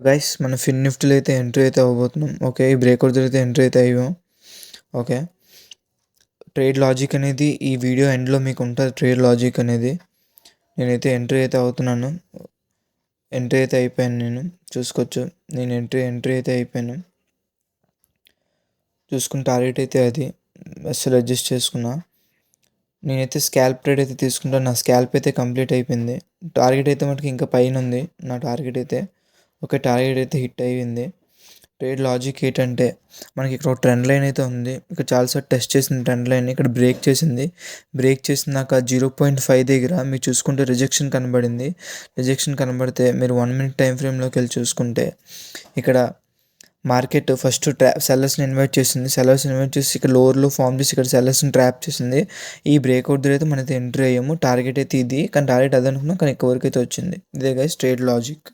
Guys మన ఫిన్ నిఫ్టీలో అయితే ఎంట్రీ అయితే అవ్వబోతున్నాం. ఓకే, ఈ బ్రేక్అవుట్ జరిగితే ఎంట్రీ అయితే అయ్యాం. ఓకే, ట్రేడ్ లాజిక్ అనేది ఈ వీడియో ఎండ్లో మీకు ఉంటుంది. ట్రేడ్ లాజిక్ అనేది నేనైతే ఎంట్రీ అయితే అవుతున్నాను. ఎంట్రీ అయితే అయిపోయాను. నేను చూసుకోవచ్చు. నేను ఎంట్రీ అయితే అయిపోయాను. చూసుకున్న టార్గెట్ అయితే అది అసలు అడ్జస్ట్ చేసుకున్నా. నేనైతే స్కాల్ప్ ట్రేడ్ అయితే తీసుకుంటాను. నా స్కాల్ప్ అయితే కంప్లీట్ అయిపోయింది. టార్గెట్ అయితే మటుకు ఇంకా పైన ఉంది నా టార్గెట్ అయితే. ఒక టార్గెట్ అయితే హిట్ అయ్యింది. ట్రేడ్ లాజిక్ ఏంటంటే మనకి ఇక్కడ ఒక ట్రెండ్ లైన్ అయితే ఉంది. ఇక్కడ చాలాసార్లు టెస్ట్ చేసింది ట్రెండ్ లైన్. ఇక్కడ బ్రేక్ చేసింది. బ్రేక్ చేసినాక 0.5 దగ్గర మీరు చూసుకుంటే రిజెక్షన్ కనబడింది. రిజెక్షన్ కనబడితే మీరు 1 minute టైం ఫ్రేమ్లోకి వెళ్ళి చూసుకుంటే ఇక్కడ మార్కెట్ ఫస్ట్ సెల్లర్స్ని ఇన్వైట్ చేసింది. సెల్లర్స్ని ఇన్వైట్ చేసి ఇక్కడ లోవర్లో ఫామ్ చేసి ఇక్కడ సెల్లర్స్ని ట్రాప్ చేసింది. ఈ బ్రేక్అవుట్ దగ్గర అయితే మనైతే ఎంట్రీ అయ్యాము. టార్గెట్ అయితే ఇది, కానీ టార్గెట్ అది అనుకున్నాం, కానీ ఎక్కువ వరకు అయితే వచ్చింది. ఇదే గైస్ ట్రేడ్ లాజిక్.